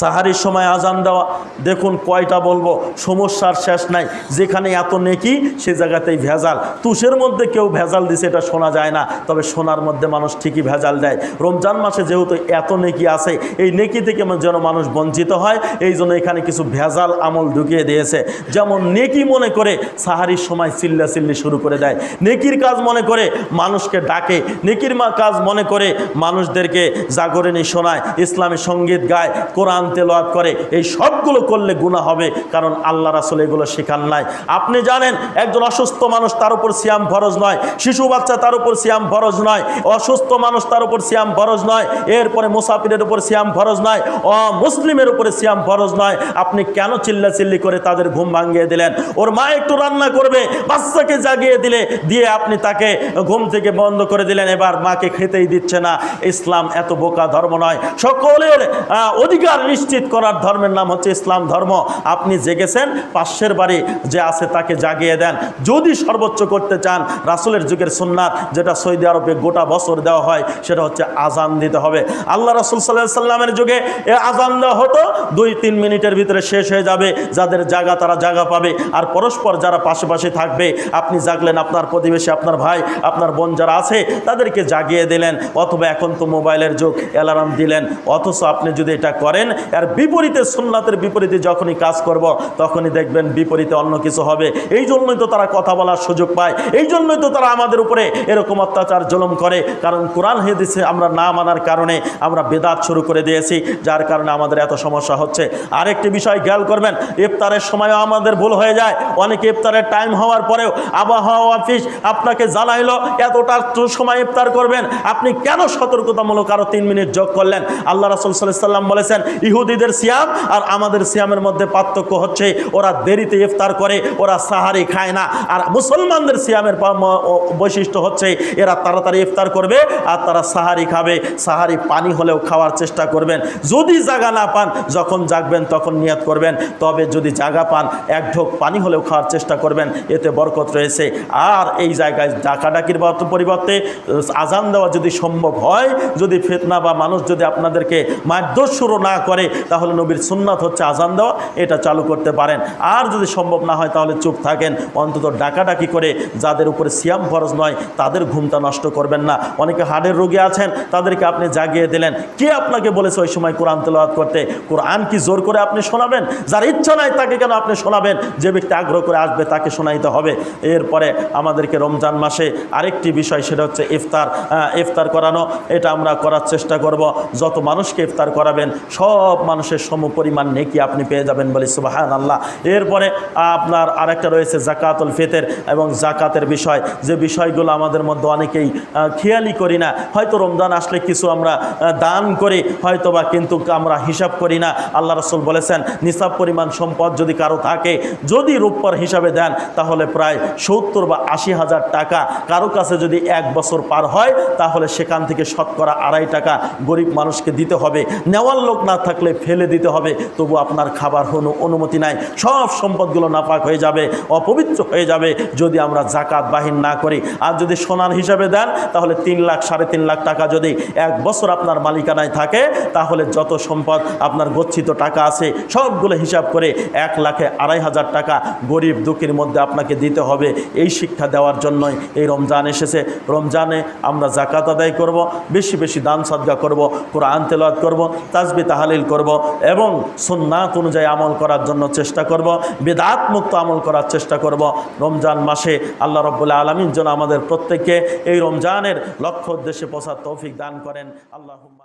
সাহারির সময় আজান দেওয়া, দেখুন কয়টা বলবো, সমস্যার শেষ নাই। যেখানে এত নেকি সে জায়গাতেই ভেজাল। তুষের মধ্যে কেউ ভেজাল দিছে এটা শোনা যায় না, তবে সোনার মধ্যে মানুষ ঠিকই ভেজাল দেয়। রমজান মাসে যেহেতু এত নেকি আছে, এই নেকি থেকে যেন মানুষ বঞ্চিত হয়, এই জন্য এখানে কিছু ভেজাল আমল ঢুকিয়ে দিয়েছে। যেমন নেকি মনে করে সাহারির সময় চিল্লাচিল্লি শুরু করে দেয়, নেকির কাজ মনে করে মানুষকে ডাকে, নেকির কাজ মনে করে মানুষদেরকে জাগরণী শোনায়, ইসলামী সঙ্গীত গায়, কোরআন তেলাওয়াত করে। এই সবগুলো করলে গুনাহ হবে, কারণ আল্লাহ রাসূল এগুলো শেখান নাই। আপনি জানেন একজন অসুস্থ মানুষ, তার উপর সিয়াম ফরজ নয়। শিশু বাচ্চা তার উপর সিয়াম ফরজ নয়। অসুস্থ মানুষ তার উপর সিয়াম ফরজ নয়। এরপরে মুসাফিরের উপর সিয়াম ফরজ নয়। অমুসলিমের উপরে সিয়াম ফরজ নয়। আপনি কেন চিল্লাচিল্লি করে তাদের ঘুম ভাঙিয়ে দিলেন? ওর মা একটু রান্না করবে, বাচ্চাকে জাগিয়ে দিয়ে আপনি তাকে ঘুম থেকে বন্ধ করে দিলেন, এবার মাকে খেতেই দিচ্ছে না। ইসলাম এত বোকা ধর্ম নয়। সকলের অধিকার নিশ্চিত করার ধর্মের নাম হচ্ছে ইসলাম ধর্ম। আপনি জেগেছেন, পাশের বাড়ি যে আছে তাকে জাগিয়ে দেন। যদি সর্বোচ্চ করতে চান, রাসূলের যুগের সুন্নাত যেটা সৌদি আরবে গোটা বছর দেওয়া হয়, সেটা হচ্ছে আজান দিতে হবে। আল্লাহ রাসূল সাল্লাল্লাহু আলাইহি সাল্লামের যুগে আজান দেওয়া হতো, 2-3 মিনিটের ভিতরে শেষ হয়ে যাবে। যাদের জায়গা তারা জায়গা পাবে, আর পরস্পর যারা পাশে থাকবে, আপনি জাগলেন, আপনার প্রতিবেশী, আপনার ভাই, আপনার বোন যারা আছে তাদেরকে জাগিয়ে দিলেন। অথবা এখন তো মোবাইলের যুগ, অ্যালার্ম দিলেন। অথচ আপনি যদি এটা করেন, এর বিপরীতে, সুন্নাতের বিপরীতে যখনই কাজ করব, তখনই দেখবেন বিপরীতে অন্য কিছু হবে। এই জন্যই তো তারা কথা বলার সুযোগ পায়, এই জন্যই তো তারা আমাদের উপরে এরকম অত্যাচার জুলুম করে। কারণ কোরআন হাদিসে আমরা না মানার কারণে আমরা বেদাত শুরু করে দিয়েছি, যার কারণে আমাদের এত সমস্যা হচ্ছে। আরেকটি বিষয় খেয়াল করবেন, ইফতারের সময়ও আমাদের ভুল হয়ে যায়। অনেকে ইফতারের টাইম হওয়ার পরেও আবহাওয়া অফিস আপনাকে জানাইলো এতটা সময় ইফতার করবেন, আপনি কেন সতর্কতামূলক আরো 3 মিনিট যোগ করলেন? আল্লাহ রাসূল সাল্লাল্লাহু আলাইহি সাল্লাম বলেছেন, ইহুদিদের সিয়াম আর আমাদের সিয়ামের মধ্যে পার্থক্য হচ্ছে ওরা দেরিতে ইফতার করে, ওরা সাহারি খায় না। আর মুসলমানদের সিয়ামের বৈশিষ্ট্য হচ্ছে এরা তাড়াতাড়ি ইফতার করবে আর তারা সাহারি খাবে। সাহারি পানি হলেও খাওয়ার চেষ্টা করবেন। যদি জায়গা না পান, যখন জাগবেন তখন নিয়ত করবেন। তবে যদি জায়গা পান, 1 ঢোক পানি হলেও খাওয়ার চেষ্টা করবেন, এতে বরকত রয়েছে। আর এই জায়গায় ডাকাডাকির পরিবর্তে আজান দেওয়া যদি সম্ভব হয়, যদি ফিতনা বা মানুষ যদি আপনাদেরকে মারধর শুরু না করে, তাহলে নবীর সুন্নাত হচ্ছে আজান দেওয়া, এটা চালু করতে পারেন। আর যদি সম্ভব না হয়, তাহলে চুপ থাকেন। অন্তত ডাকাডাকি করে যাদের উপরে সিয়াম ফরজ নয় তাদের ঘুমটা নষ্ট করবেন না। অনেকে হার্টের রোগী আছেন, তাদেরকে আপনি জাগিয়ে দিলেন। কে আপনাকে বলেছে ওই সময় কোরআন তেলাওয়াত করতে? কোরআন কি জোর করে আপনি শোনাবেন? যার ইচ্ছা নাই তাকে কেন আপনি শোনাবেন? যে ব্যক্তি আগ্রহ করে আসবে তাকে শোনাইতে হবে। এরপরে আমাদেরকে রমজান মাসে আরেকটি বিষয়, সেটা হচ্ছে ইফতার করানো। এটা আমরা করার চেষ্টা করব। যত মানুষকে ইফতার করাবেন, সব মানুষের সমপরিমাণ নেকি আপনি পেয়ে যাবেন, বলি সুবহানাল্লাহ। এরপরে আপনার আরেকটা রয়েছে যাকাতুল ফিতর এবং যাকাতের বিষয়, যে বিষয়গুলো আমাদের মধ্যে অনেকেই খেয়ালই করি না। হয়তো রমজান আসলে কিছু আমরা দান করি হয়তোবা, কিন্তু আমরা হিসাব করি না। আল্লাহ রাসূল বলেছেন, নিসাব পরিমাণ সম্পদ যদি কারো থাকে, যদি রূপার হিসাবে দেন, তাহলে প্রায় 70 বা 80 হাজার টাকা। কারো কাছে যদি 1 বছর পার হয়, তাহলে সেখান থেকে শতকরা 2.5 টাকা গরিব মানুষকে দিতে হবে। নেওয়ার লোক না থাকলে ফেলে দিতে হবে। তবু আপনার খাবার অনুমতি নাই। সব সম্পদগুলো নাপাক হয়ে যাবে, অপবিত্র হয়ে যাবে যদি আমরা যাকাত বাহির না করি। আর যদি সোনার হিসাবে দেন, তাহলে 3 লাখ 3.5 লাখ টাকা যদি 1 বছর আপনার মালিকানায় থাকে, তাহলে যত সম্পদ আপনার গচ্ছিত টাকা আছে সবগুলো হিসাব করে 1 লাখে 2.5 হাজার টাকা গরিব দুঃখীর মধ্যে আপনাকে দিতে হবে। এই শিক্ষা দেওয়ার জন্যই এই রমজান এসেছে। রমজানে আমরা যাকাত আদায় করব, বেশি বেশি দান সদকা করব, কোরআন তেলাওয়াত করব, তাসবিহ তাহলিল করব এবং সুন্নাত অনুযায়ী আমল করার জন্য চেষ্টা করব, বিদআত মুক্ত আমল করার চেষ্টা করব। রমজান মাসে আল্লাহ রাব্বুল আলামিন যেন আমাদের প্রত্যেককে এই রমজানের লক্ষ্য উদ্দেশ্যে পৌঁছার তৌফিক দান করেন। আল্লাহুম্মা